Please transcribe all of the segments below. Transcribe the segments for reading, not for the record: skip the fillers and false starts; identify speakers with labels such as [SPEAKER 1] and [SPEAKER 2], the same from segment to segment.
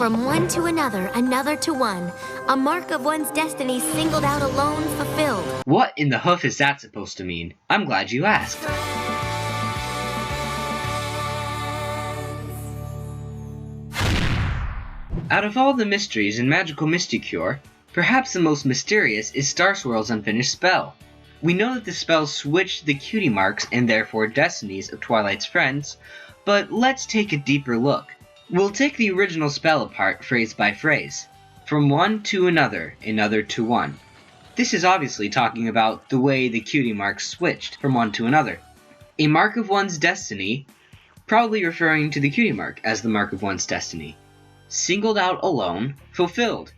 [SPEAKER 1] From one to another, another to one. A mark of one's destiny singled out alone, fulfilled.
[SPEAKER 2] What in the hoof is that supposed to mean? I'm glad you asked. Out of all the mysteries in Magical Mystery Cure, perhaps the most mysterious is Star Swirl's unfinished spell. We know that the spell switched the cutie marks and therefore destinies of Twilight's friends, but let's take a deeper look. We'll take the original spell apart phrase by phrase. From one to another, another to one. This is obviously talking about the way the cutie marks switched from one to another. A mark of one's destiny, probably referring to the cutie mark as the mark of one's destiny. Singled out alone, fulfilled.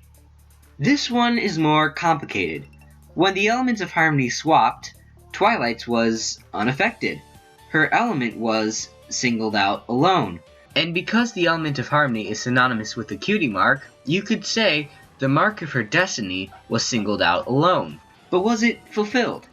[SPEAKER 2] This one is more complicated. When the elements of harmony swapped, Twilight's was unaffected. Her element was singled out alone. And because the element of harmony is synonymous with the cutie mark, you could say the mark of her destiny was singled out alone. But was it fulfilled?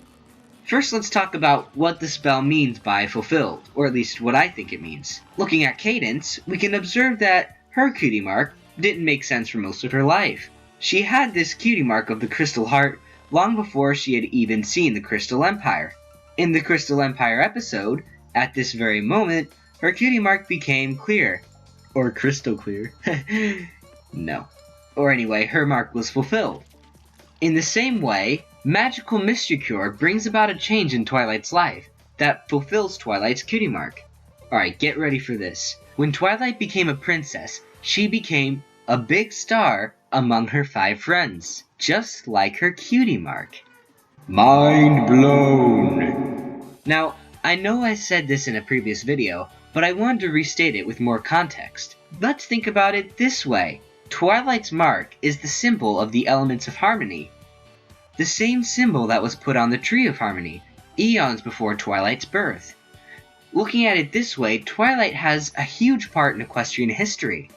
[SPEAKER 2] First, let's talk about what the spell means by fulfilled, or at least what I think it means. Looking at Cadence, we can observe that her cutie mark didn't make sense for most of her life. She had this cutie mark of the Crystal Heart long before she had even seen the Crystal Empire. In the Crystal Empire episode, at this very moment, her cutie mark became clear. Or crystal clear. No. Or anyway, her mark was fulfilled. In the same way, Magical Mystery Cure brings about a change in Twilight's life that fulfills Twilight's cutie mark. Alright, get ready for this. When Twilight became a princess, she became a big star among her 5 friends, just like her cutie mark. Mind blown! Now, I know I said this in a previous video, but I wanted to restate it with more context. Let's think about it this way. Twilight's mark is the symbol of the elements of harmony. The same symbol that was put on the Tree of Harmony, eons before Twilight's birth. Looking at it this way, Twilight has a huge part in equestrian history.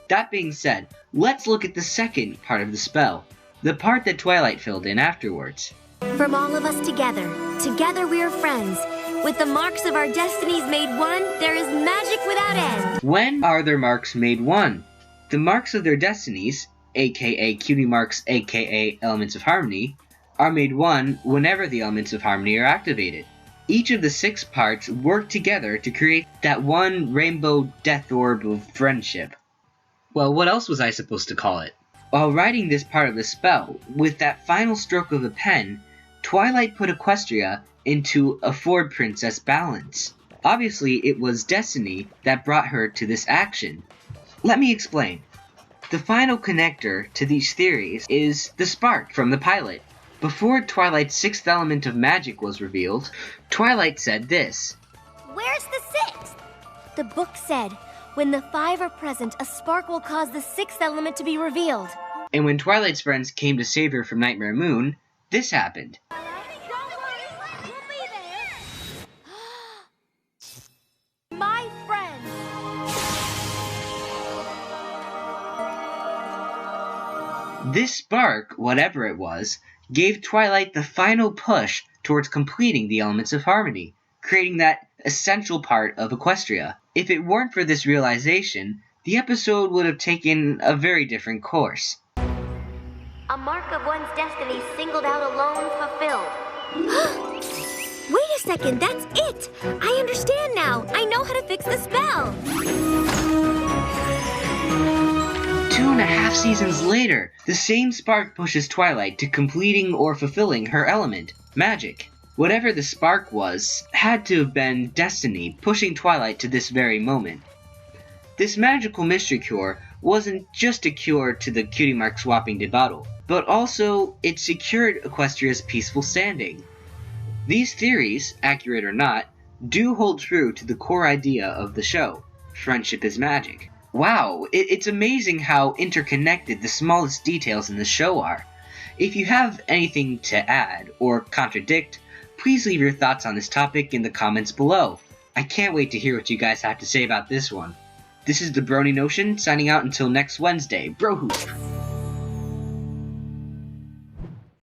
[SPEAKER 2] That being said, let's look at the second part of the spell, the part that Twilight filled in afterwards.
[SPEAKER 1] From all of us together, together we are friends. With the marks of our destinies made one, there is magic without end.
[SPEAKER 2] When are their marks made one? The marks of their destinies, aka cutie marks, aka elements of harmony, are made one whenever the elements of harmony are activated. Each of the 6 parts work together to create that one rainbow death orb of friendship. Well, what else was I supposed to call it? While writing this part of the spell, with that final stroke of the pen, Twilight put Equestria into a Ford Princess balance. Obviously, it was destiny that brought her to this action. Let me explain. The final connector to these theories is the spark from the pilot. Before Twilight's 6th element of magic was revealed, Twilight said this.
[SPEAKER 1] Where's the 6th? The book said, when the 5 are present, a spark will cause the 6th element to be revealed.
[SPEAKER 2] And when Twilight's friends came to save her from Nightmare Moon, this happened.
[SPEAKER 1] My friend!
[SPEAKER 2] This spark, whatever it was, gave Twilight the final push towards completing the elements of harmony, creating that essential part of Equestria. If it weren't for this realization, the episode would have taken a very different course.
[SPEAKER 1] A mark of one's destiny singled out alone, fulfilled. Wait a second, that's it! I understand now. I know how to fix the spell.
[SPEAKER 2] 2.5 seasons later, the same spark pushes Twilight to completing or fulfilling her element, magic. Whatever the spark was, had to have been destiny pushing Twilight to this very moment. This magical mystery cure wasn't just a cure to the cutie mark swapping debacle, but also it secured Equestria's peaceful standing. These theories, accurate or not, do hold true to the core idea of the show. Friendship is magic. Wow, it's amazing how interconnected the smallest details in the show are. If you have anything to add or contradict, please leave your thoughts on this topic in the comments below. I can't wait to hear what you guys have to say about this one. This is the Brony Notion, signing out until next Wednesday. Bro hoop!